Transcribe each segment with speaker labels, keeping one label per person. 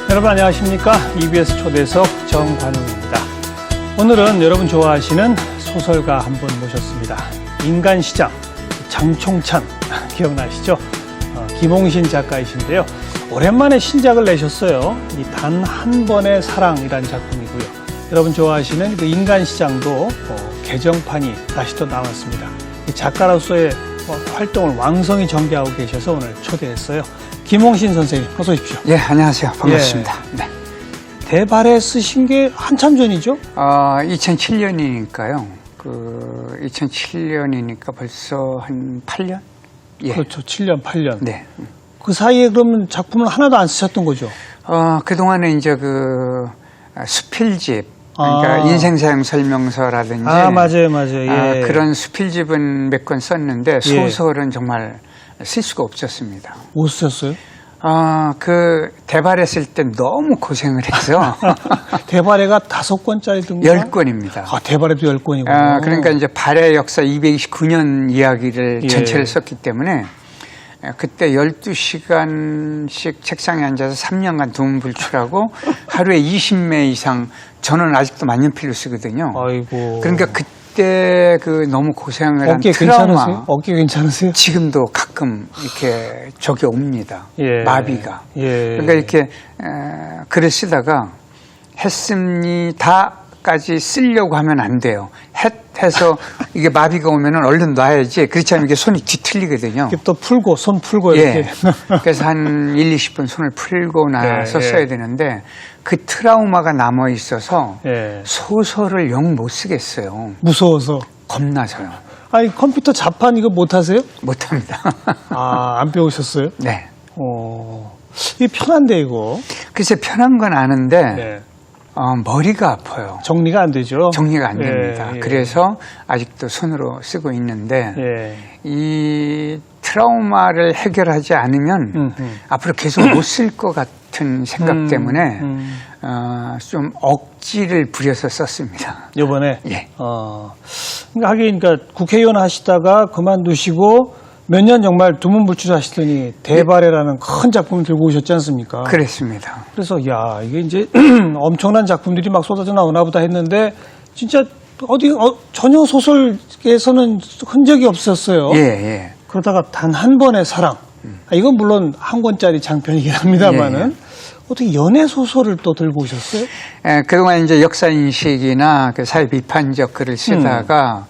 Speaker 1: 여러분 안녕하십니까? EBS 초대석 정관웅입니다. 오늘은 여러분 좋아하시는 소설가 한 분 모셨습니다. 인간시장 장총찬 기억나시죠? 김홍신 작가이신데요. 오랜만에 신작을 내셨어요. 이 단 한 번의 사랑이라는 작품이고요. 여러분 좋아하시는 그 인간시장도 개정판이 다시 또 나왔습니다. 이 작가로서의 활동을 왕성히 전개하고 계셔서 오늘 초대했어요. 김홍신 선생님, 어서 오십시오.
Speaker 2: 예, 안녕하세요. 반갑습니다.
Speaker 1: 예.
Speaker 2: 네.
Speaker 1: 대발에 쓰신 게 한참 전이죠?
Speaker 2: 2007년이니까요. 2007년이니까 벌써 한 8년? 예.
Speaker 1: 그렇죠. 7년, 8년.
Speaker 2: 네.
Speaker 1: 그 사이에 그러면 작품을 하나도 안 쓰셨던 거죠?
Speaker 2: 그동안에 이제 수필집, 그러니까 인생사용 설명서라든지.
Speaker 1: 맞아요. 예.
Speaker 2: 그런 수필집은 몇 권 썼는데 소설은 정말 쓸 수가 없었습니다.
Speaker 1: 못 쓰셨어요?
Speaker 2: 대발했을 때 너무 고생을 해서.
Speaker 1: 대발해가 5권짜리든가?
Speaker 2: 10권입니다.
Speaker 1: 대발해도 10권이군요.
Speaker 2: 그러니까 이제 발해 역사 229년 이야기를 전체를 썼기 때문에 그때 12시간씩 책상에 앉아서 3년간 두문불출하고 하루에 20매 이상, 저는 아직도 만년필로 쓰거든요.
Speaker 1: 아이고.
Speaker 2: 그러니까 그때 너무 고생을 한
Speaker 1: 어깨
Speaker 2: 트라우마.
Speaker 1: 괜찮으세요? 어깨 괜찮으세요?
Speaker 2: 지금도 가끔 이렇게 저게 옵니다.
Speaker 1: 예.
Speaker 2: 마비가.
Speaker 1: 예.
Speaker 2: 그러니까 이렇게 글을 쓰다가 했습니다까지 쓰려고 하면 안 돼요. 해서 이게 마비가 오면은 얼른 놔야지. 그렇지 않으면 이게 손이 뒤틀리거든요.
Speaker 1: 이렇게 또 풀고, 손 풀고 이렇게.
Speaker 2: 그래서 한 1, 20분 손을 풀고 나서 써야 되는데 그 트라우마가 남아 있어서 소설을 영 못 쓰겠어요.
Speaker 1: 무서워서.
Speaker 2: 겁나서요.
Speaker 1: 아니, 컴퓨터 자판 이거 못 하세요?
Speaker 2: 못 합니다.
Speaker 1: 안 배우셨어요?
Speaker 2: 네.
Speaker 1: 이게 편한데, 이거.
Speaker 2: 글쎄 편한 건 아는데
Speaker 1: 네.
Speaker 2: 머리가 아파요.
Speaker 1: 정리가 안 되죠?
Speaker 2: 정리가 안 됩니다.
Speaker 1: 예.
Speaker 2: 그래서 아직도 손으로 쓰고 있는데
Speaker 1: 예.
Speaker 2: 이 트라우마를 해결하지 않으면 앞으로 계속 못 쓸 것 같은 생각 때문에 좀 억지를 부려서 썼습니다.
Speaker 1: 이번에?
Speaker 2: 예.
Speaker 1: 그러니까 국회의원 하시다가 그만두시고 몇 년 정말 두문불출 하시더니 대발해라는 큰 작품을 들고 오셨지 않습니까?
Speaker 2: 그랬습니다.
Speaker 1: 그래서 이게 이제 엄청난 작품들이 막 쏟아져 나오나 보다 했는데 진짜 전혀 소설에서는 흔적이 없었어요.
Speaker 2: 예.
Speaker 1: 그러다가 단 한 번의 사랑. 이건 물론 한 권짜리 장편이긴 합니다만은 어떻게 연애 소설을 또 들고 오셨어요?
Speaker 2: 그동안 이제 역사인식이나 사회 비판적 글을 쓰다가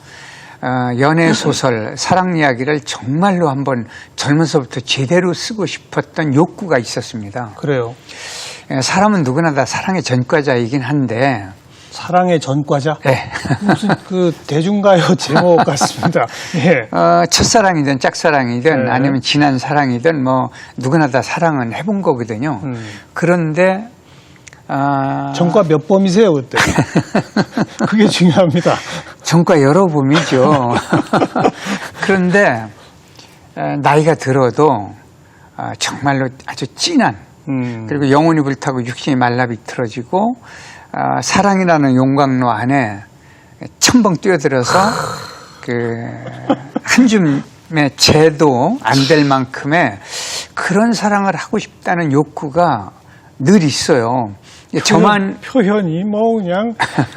Speaker 2: 연애 소설, 사랑 이야기를 정말로 한번 젊어서부터 제대로 쓰고 싶었던 욕구가 있었습니다.
Speaker 1: 그래요.
Speaker 2: 사람은 누구나 다 사랑의 전과자이긴 한데.
Speaker 1: 사랑의 전과자?
Speaker 2: 네.
Speaker 1: 무슨 대중가요 제목 같습니다. 예.
Speaker 2: 첫사랑이든 짝사랑이든 아니면 지난 사랑이든 누구나 다 사랑은 해본 거거든요. 그런데
Speaker 1: 전과 몇 범이세요, 그때? 그게 중요합니다.
Speaker 2: 전과 여러 범이죠. 그런데 나이가 들어도 정말로 아주 진한 그리고 영혼이 불타고 육신이 말라 비틀어지고 사랑이라는 용광로 안에 첨벙 뛰어들어서 한 줌의 재도 안 될 만큼의 그런 사랑을 하고 싶다는 욕구가 늘 있어요.
Speaker 1: 표현이 그냥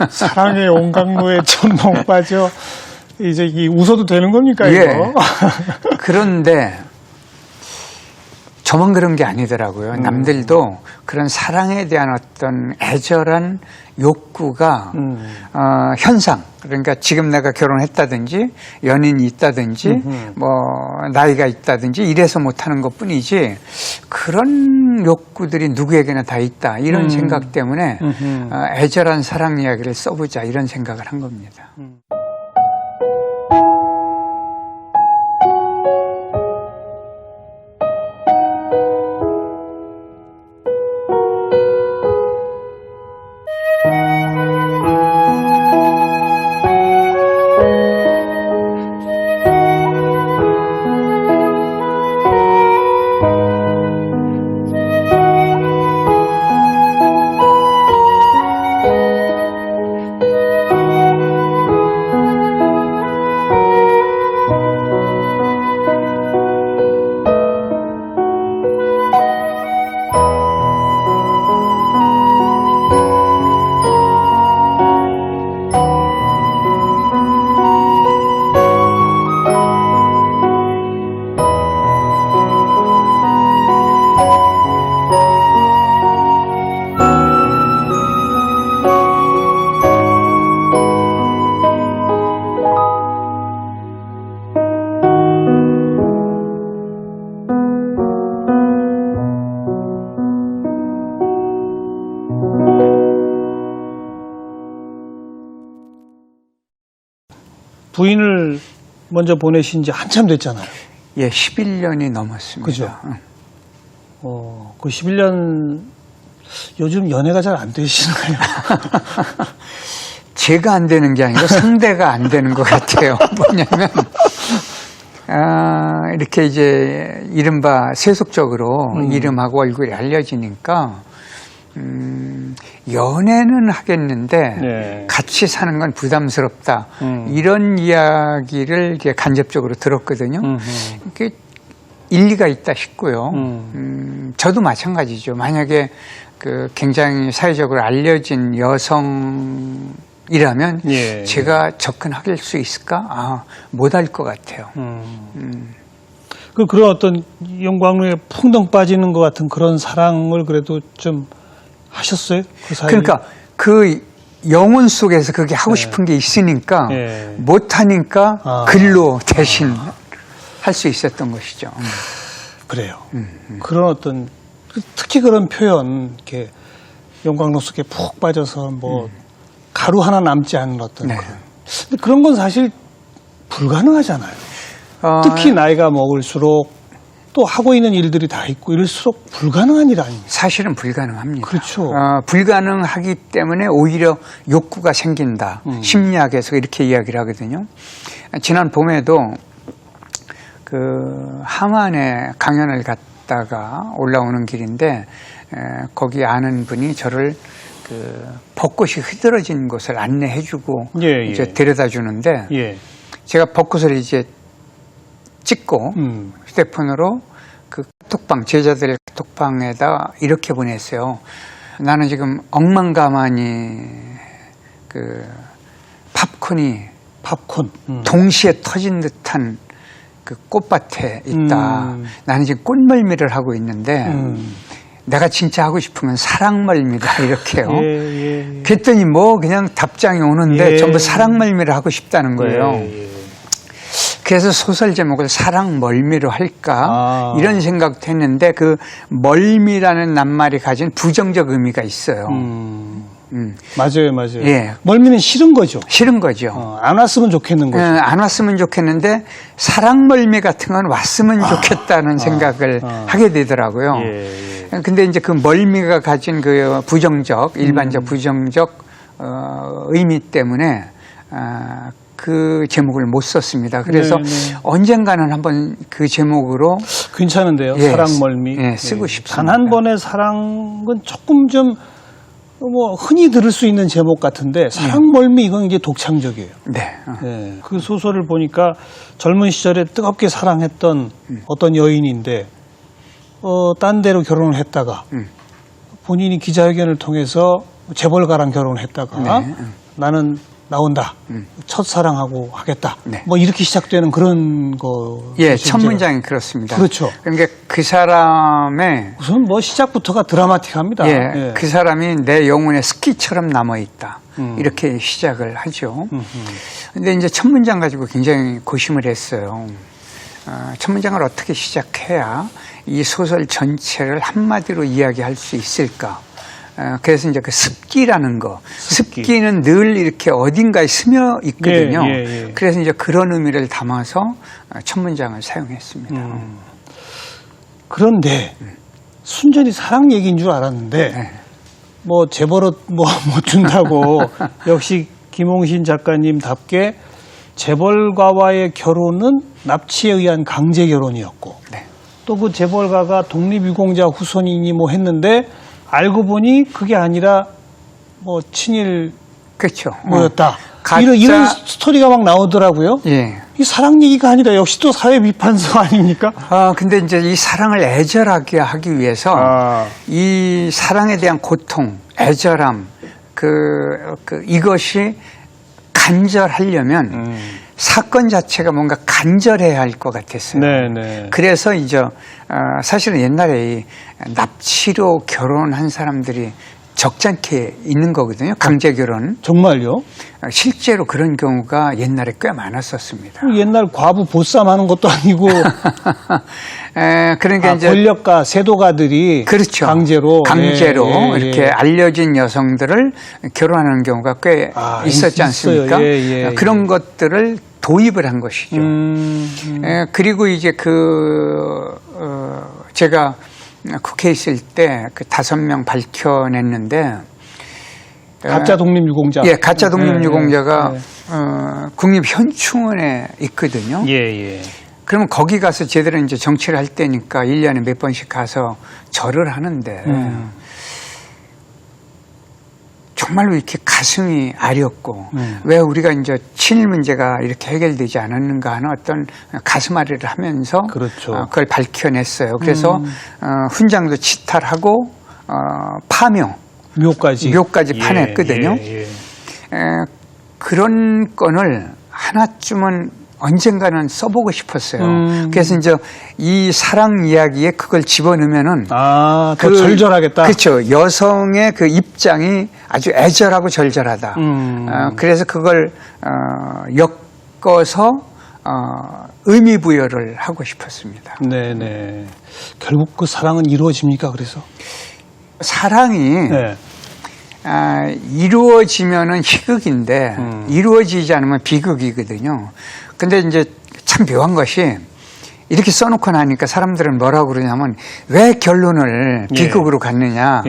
Speaker 1: 사랑의 용광로에 첨벙 빠져 이제 웃어도 되는 겁니까 이거?
Speaker 2: 예. 그런데 저만 그런 게 아니더라고요. 남들도 그런 사랑에 대한 어떤 애절한 욕구가 현상, 그러니까 지금 내가 결혼했다든지 연인이 있다든지 나이가 있다든지 이래서 못하는 것뿐이지 그런 욕구들이 누구에게나 다 있다 이런 생각 때문에 애절한 사랑 이야기를 써보자 이런 생각을 한 겁니다.
Speaker 1: 부인을 먼저 보내신 지 한참 됐잖아요.
Speaker 2: 예, 11년이 넘었습니다.
Speaker 1: 그죠? 그 11년 요즘 연애가 잘 안 되시나요?
Speaker 2: 제가 안 되는 게 아니고 상대가 안 되는 것 같아요. 뭐냐면 이렇게 이제 이른바 세속적으로 이름하고 얼굴이 알려지니까 연애는 하겠는데
Speaker 1: 네.
Speaker 2: 같이 사는 건 부담스럽다. 이런 이야기를 이제 간접적으로 들었거든요. 이게 일리가 있다 싶고요. 저도 마찬가지죠. 만약에 그 굉장히 사회적으로 알려진 여성이라면
Speaker 1: 예.
Speaker 2: 제가 접근할 수 있을까? 못할 것 같아요.
Speaker 1: 그런 어떤 영광로에 풍덩 빠지는 것 같은 그런 사랑을 그래도 좀 하셨어요? 그 사이.
Speaker 2: 그러니까 그 영혼 속에서 그게 하고 싶은 게 있으니까
Speaker 1: 예.
Speaker 2: 못하니까 글로 대신 할 수 있었던 것이죠.
Speaker 1: 그래요. 그런 어떤 특히 그런 표현 이렇게 영광로 속에 푹 빠져서 뭐 가루 하나 남지 않는 어떤
Speaker 2: 네.
Speaker 1: 근데 그런 건 사실 불가능하잖아요. 특히 나이가 먹을수록 또 하고 있는 일들이 다 있고 이럴수록 불가능한 일 아닙니까?
Speaker 2: 사실은 불가능합니다.
Speaker 1: 그렇죠.
Speaker 2: 불가능하기 때문에 오히려 욕구가 생긴다. 심리학에서 이렇게 이야기를 하거든요. 지난 봄에도 그 함안에 강연을 갔다가 올라오는 길인데 거기 아는 분이 저를 그 벚꽃이 흐드러진 곳을 안내해주고
Speaker 1: 예,
Speaker 2: 이제
Speaker 1: 예.
Speaker 2: 데려다 주는데
Speaker 1: 예.
Speaker 2: 제가 벚꽃을 이제 찍고 휴대폰으로 그 카톡방, 제자들의 카톡방에다 이렇게 보냈어요. 나는 지금 억만가만히 그 팝콘이 동시에 터진 듯한 그 꽃밭에 있다. 나는 지금 꽃멀미를 하고 있는데 내가 진짜 하고 싶은 건 사랑멀미다 이렇게요.
Speaker 1: 예.
Speaker 2: 그랬더니 뭐 그냥 답장이 오는데
Speaker 1: 예.
Speaker 2: 전부 사랑멀미를 하고 싶다는 거예요.
Speaker 1: 예.
Speaker 2: 그래서 소설 제목을 사랑멀미로 할까 이런 생각도 했는데 그 멀미라는 낱말이 가진 부정적 의미가 있어요.
Speaker 1: 맞아요.
Speaker 2: 예.
Speaker 1: 멀미는 싫은 거죠.
Speaker 2: 싫은 거죠.
Speaker 1: 안 왔으면 좋겠는 거죠.
Speaker 2: 안 왔으면 좋겠는데 사랑멀미 같은 건 왔으면 좋겠다는 생각을 하게 되더라고요.
Speaker 1: 예.
Speaker 2: 근데 이제 그 멀미가 가진 그 부정적, 일반적 부정적 의미 때문에 그 제목을 못 썼습니다. 그래서
Speaker 1: 네네.
Speaker 2: 언젠가는 한번 그 제목으로
Speaker 1: 괜찮은데요.
Speaker 2: 예,
Speaker 1: 사랑멀미.
Speaker 2: 예, 쓰고 싶습니다.
Speaker 1: 단 한 번의 사랑은 조금 좀 뭐 흔히 들을 수 있는 제목 같은데 사랑멀미 이건 이게 독창적이에요.
Speaker 2: 네.
Speaker 1: 예. 그 소설을 보니까 젊은 시절에 뜨겁게 사랑했던 어떤 여인인데 딴 데로 결혼을 했다가 본인이 기자회견을 통해서 재벌가랑 결혼을 했다가
Speaker 2: 네.
Speaker 1: 나는 나온다. 첫사랑하고 하겠다.
Speaker 2: 네.
Speaker 1: 뭐 이렇게 시작되는 그런 거.
Speaker 2: 예, 첫 문장이 그렇습니다.
Speaker 1: 그렇죠.
Speaker 2: 그러니까 그 사람의
Speaker 1: 우선 뭐 시작부터가 드라마틱합니다.
Speaker 2: 예, 그 사람이 내 영혼에 스키처럼 남아있다. 이렇게 시작을 하죠. 근데 이제 첫 문장 가지고 굉장히 고심을 했어요. 첫 문장을 어떻게 시작해야 이 소설 전체를 한마디로 이야기할 수 있을까? 그래서 이제 그 습기라는 거. 습기는 늘 이렇게 어딘가에 스며 있거든요.
Speaker 1: 예.
Speaker 2: 그래서 이제 그런 의미를 담아서 첫 문장을 사용했습니다.
Speaker 1: 그런데 순전히 사랑 얘기인 줄 알았는데
Speaker 2: 네.
Speaker 1: 뭐 재벌은 뭐 못 준다고 역시 김홍신 작가님답게 재벌가와의 결혼은 납치에 의한 강제 결혼이었고
Speaker 2: 네.
Speaker 1: 또 그 재벌가가 독립유공자 후손이니 뭐 했는데 알고 보니 그게 아니라 뭐 친일
Speaker 2: 그렇죠.
Speaker 1: 뭐였다.
Speaker 2: 가짜-
Speaker 1: 이런 스토리가 막 나오더라고요.
Speaker 2: 예.
Speaker 1: 이 사랑 얘기가 아니라 역시 또 사회 비판서 아닙니까?
Speaker 2: 근데 이제 이 사랑을 애절하게 하기 위해서 이 사랑에 대한 고통, 애절함, 이것이 간절하려면 사건 자체가 뭔가 간절해야 할 것 같았어요.
Speaker 1: 네네.
Speaker 2: 그래서 이제 사실은 옛날에 이 납치로 결혼한 사람들이 적잖게 있는 거거든요. 강제 결혼.
Speaker 1: 정말요?
Speaker 2: 실제로 그런 경우가 옛날에 꽤 많았었습니다.
Speaker 1: 옛날 과부 보쌈 하는 것도 아니고
Speaker 2: 그러니까 이제
Speaker 1: 권력가 세도가들이
Speaker 2: 그렇죠.
Speaker 1: 강제로 예.
Speaker 2: 이렇게 알려진 여성들을 결혼하는 경우가 꽤 있었지
Speaker 1: 있어요.
Speaker 2: 않습니까?
Speaker 1: 예.
Speaker 2: 그런 것들을 도입을 한 것이죠. 그리고 이제 제가 국회에 있을 때 그 5명 밝혀냈는데
Speaker 1: 가짜 독립유공자.
Speaker 2: 예, 가짜 독립유공자가 국립현충원에 있거든요.
Speaker 1: 예.
Speaker 2: 그러면 거기 가서 제대로 이제 정치를 할 때니까 1년에 몇 번씩 가서 절을 하는데 정말로 이렇게 가슴이 아렸고 왜 우리가 이제 친일 문제가 이렇게 해결되지 않았는가 하는 어떤 가슴앓이를 하면서
Speaker 1: 그렇죠.
Speaker 2: 그걸 밝혀냈어요. 그래서 훈장도 치탈하고 묘까지 파냈거든요. 그런 건을 하나쯤은 언젠가는 써보고 싶었어요. 그래서 이제 이 사랑 이야기에 그걸 집어넣으면은
Speaker 1: 더 절절하겠다.
Speaker 2: 그렇죠. 여성의 그 입장이 아주 애절하고 절절하다. 그래서 그걸 엮어서 의미 부여를 하고 싶었습니다.
Speaker 1: 네네. 결국 그 사랑은 이루어집니까? 그래서
Speaker 2: 사랑이 이루어지면은 희극인데 이루어지지 않으면 비극이거든요. 근데 이제 참 묘한 것이 이렇게 써놓고 나니까 사람들은 뭐라고 그러냐면 왜 결론을 비극으로 갔느냐.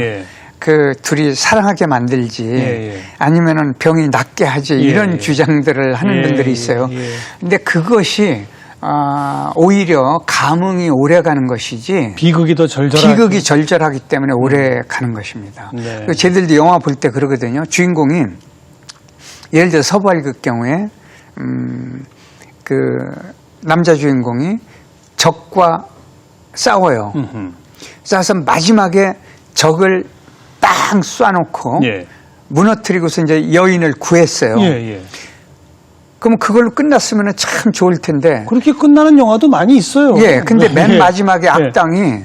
Speaker 2: 그 둘이 사랑하게 만들지 아니면은 병이 낫게 하지 이런 주장들을 하는 분들이 있어요. 근데 그것이 오히려 감흥이 오래 가는 것이지
Speaker 1: 비극이 절절하기
Speaker 2: 때문에 오래 가는 것입니다. 쟤들도 영화 볼 때 그러거든요. 주인공이 예를 들어 서부할극 경우에 그 남자 주인공이 적과 싸워요. 싸워서 마지막에 적을 땅 쏴놓고 무너뜨리고서 이제 여인을 구했어요. 그럼 그걸로 끝났으면 참 좋을 텐데.
Speaker 1: 그렇게 끝나는 영화도 많이 있어요.
Speaker 2: 근데 맨 마지막에 악당이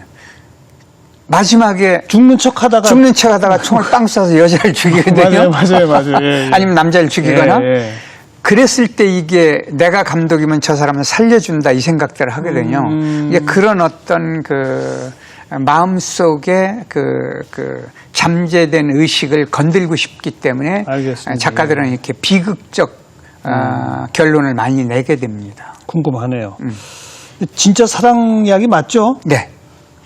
Speaker 2: 마지막에
Speaker 1: 죽는 척 하다가
Speaker 2: 총을 빵 쏴서 여자를 죽이거든요.
Speaker 1: 맞아요.
Speaker 2: 아니면 남자를 죽이거나. 그랬을 때 이게 내가 감독이면 저 사람은 살려준다 이 생각들을 하거든요. 그런 어떤 그 마음속에 그 잠재된 의식을 건들고 싶기 때문에
Speaker 1: 알겠습니다.
Speaker 2: 작가들은 이렇게 비극적 결론을 많이 내게 됩니다.
Speaker 1: 궁금하네요. 진짜 사랑 이야기 맞죠?
Speaker 2: 네.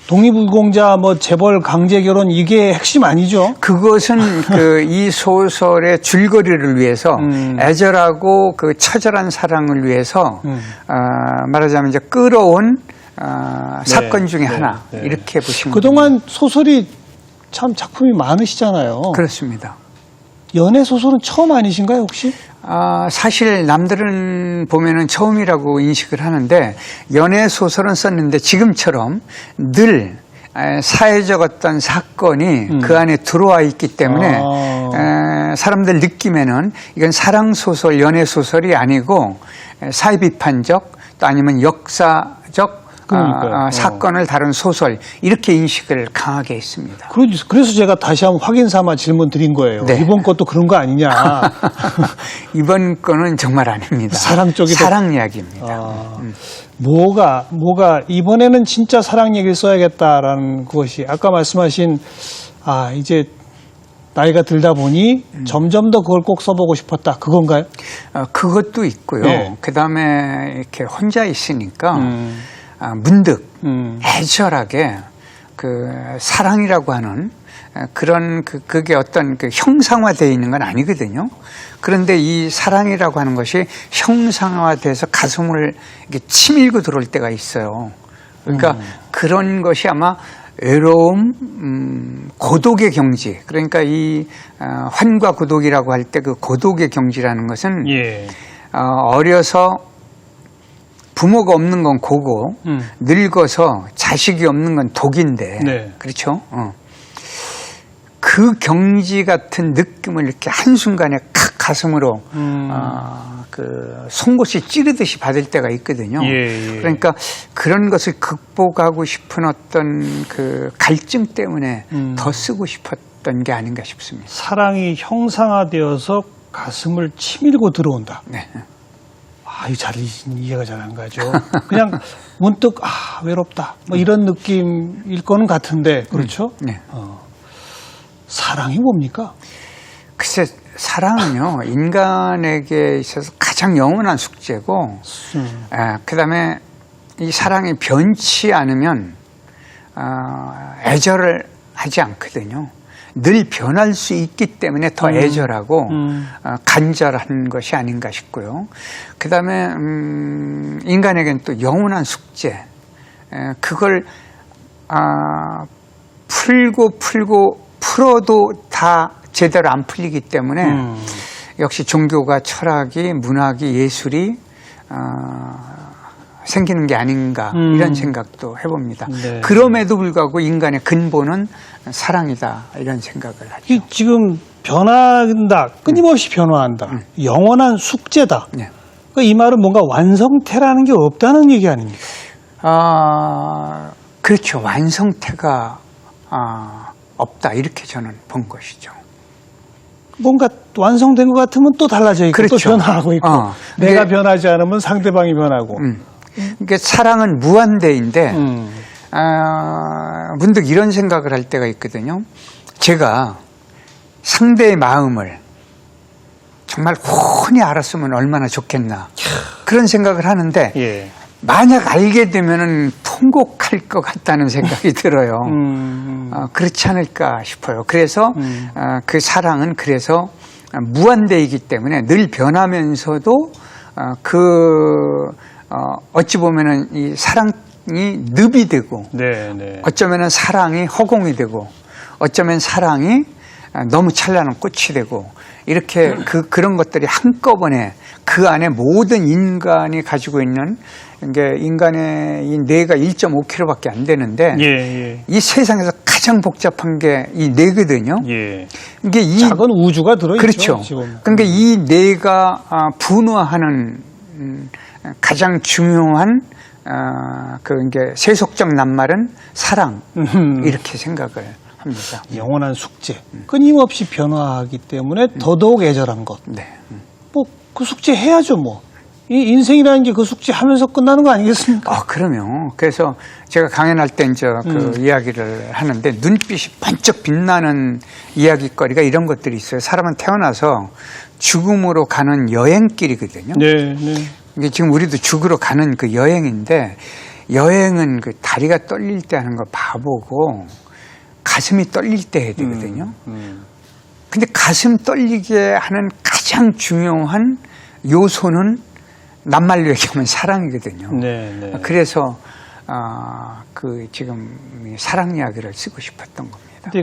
Speaker 1: 독립유공자, 재벌, 강제 결혼 이게 핵심 아니죠?
Speaker 2: 그것은 이 소설의 줄거리를 위해서 애절하고 그 처절한 사랑을 위해서 말하자면 이제 끌어온 사건 중에 하나 이렇게 보시면
Speaker 1: 그동안 소설이 참 작품이 많으시잖아요.
Speaker 2: 그렇습니다.
Speaker 1: 연애 소설은 처음 아니신가요 혹시?
Speaker 2: 사실 남들은 보면은 처음이라고 인식을 하는데 연애 소설은 썼는데 지금처럼 늘 사회적 어떤 사건이 그 안에 들어와 있기 때문에 사람들 느낌에는 이건 사랑 소설, 연애 소설이 아니고 사회 비판적 또 아니면 역사적 사건을 다룬 소설 이렇게 인식을 강하게 했습니다.
Speaker 1: 그래서 제가 다시 한번 확인 삼아 질문 드린 거예요. 이번 것도 그런 거 아니냐.
Speaker 2: 이번 거는 정말 아닙니다. 사랑 이야기입니다.
Speaker 1: 뭐가 이번에는 진짜 사랑 얘기를 써야겠다라는 것이 아까 말씀하신 이제 나이가 들다 보니 점점 더 그걸 꼭 써보고 싶었다. 그건가요?
Speaker 2: 그것도 있고요. 그다음에 이렇게 혼자 있으니까 문득 애절하게 그 사랑이라고 하는 그런 그게 어떤 그 형상화되어 있는 건 아니거든요. 그런데 이 사랑이라고 하는 것이 형상화돼서 가슴을 이렇게 치밀고 들어올 때가 있어요. 그러니까 그런 것이 아마 외로움, 고독의 경지. 그러니까 이 환과 고독이라고 할 때 그 고독의 경지라는 것은 어려서 부모가 없는 건 고고 늙어서 자식이 없는 건 독인데 그렇죠? 그 경지 같은 느낌을 이렇게 한순간에 칵 가슴으로 그 송곳이 찌르듯이 받을 때가 있거든요. 그러니까 그런 것을 극복하고 싶은 어떤 그 갈증 때문에 더 쓰고 싶었던 게 아닌가 싶습니다.
Speaker 1: 사랑이 형상화되어서 가슴을 치밀고 들어온다. 이해가 잘 안 가죠. 그냥 문득 외롭다 이런 느낌일 거는 같은데 그렇죠? 사랑이 뭡니까?
Speaker 2: 글쎄 사랑은요 인간에게 있어서 가장 가장 영원한 숙제고, 그다음에 이 사랑이 변치 않으면 애절을 하지 않거든요. 늘 변할 수 있기 때문에 더 애절하고 간절한 것이 아닌가 싶고요. 그다음에 인간에게는 또 영원한 숙제, 그걸 풀어도 다 제대로 안 풀리기 때문에 역시 종교가, 철학이, 문학이, 예술이 생기는 게 아닌가 이런 생각도 해봅니다.
Speaker 1: 네.
Speaker 2: 그럼에도 불구하고 인간의 근본은 사랑이다 이런 생각을 하죠.
Speaker 1: 이 지금 변한다, 끊임없이 변화한다, 영원한 숙제다.
Speaker 2: 네.
Speaker 1: 그러니까 이 말은 뭔가 완성태라는 게 없다는 얘기 아닙니까?
Speaker 2: 그렇죠. 완성태가 없다 이렇게 저는 본 것이죠.
Speaker 1: 뭔가 완성된 것 같으면 또 달라져 있고
Speaker 2: 그렇죠.
Speaker 1: 또 변화하고 있고 내가 변하지 않으면 상대방이 변하고.
Speaker 2: 그러니까 사랑은 무한대인데 문득 이런 생각을 할 때가 있거든요. 제가 상대의 마음을 정말 훤히 알았으면 얼마나 좋겠나 그런 생각을 하는데
Speaker 1: 예.
Speaker 2: 만약 알게 되면은 통곡할 것 같다는 생각이 들어요. 그렇지 않을까 싶어요. 그래서 그 사랑은 그래서 무한대이기 때문에 늘 변하면서도 어찌 보면은 이 사랑이 늪이 되고
Speaker 1: 네, 네.
Speaker 2: 어쩌면은 사랑이 허공이 되고 어쩌면 사랑이 너무 찬란한 꽃이 되고 이렇게 그런 것들이 한꺼번에 그 안에 모든 인간이 가지고 있는 이게 인간의 이 뇌가 1.5kg밖에 안 되는데
Speaker 1: 예.
Speaker 2: 이 세상에서 가장 복잡한 게 이 뇌거든요.
Speaker 1: 예.
Speaker 2: 이게 이
Speaker 1: 작은 우주가 들어있죠.
Speaker 2: 그렇죠.
Speaker 1: 지금.
Speaker 2: 그러니까 이 뇌가 분화하는 가장 중요한 이게 세속적 낱말은 사랑 이렇게 생각을 합니다.
Speaker 1: 영원한 숙제. 끊임없이 변화하기 때문에 더더욱 애절한 것.
Speaker 2: 네.
Speaker 1: 뭐 그 숙제 해야죠 뭐. 이 인생이라는 게 그 숙제 하면서 끝나는 거 아니겠습니까?
Speaker 2: 그럼요. 그래서 제가 강연할 때 이제 그 이야기를 하는데 눈빛이 번쩍 빛나는 이야기거리가 이런 것들이 있어요. 사람은 태어나서 죽음으로 가는 여행길이거든요.
Speaker 1: 네.
Speaker 2: 이게 지금 우리도 죽으러 가는 그 여행인데 여행은 그 다리가 떨릴 때 하는 거 봐보고 가슴이 떨릴 때 해야 되거든요. 근데 가슴 떨리게 하는 가장 중요한 요소는 낱말로 얘기하면 사랑이거든요.
Speaker 1: 네.
Speaker 2: 그래서 지금 사랑 이야기를 쓰고 싶었던 겁니다.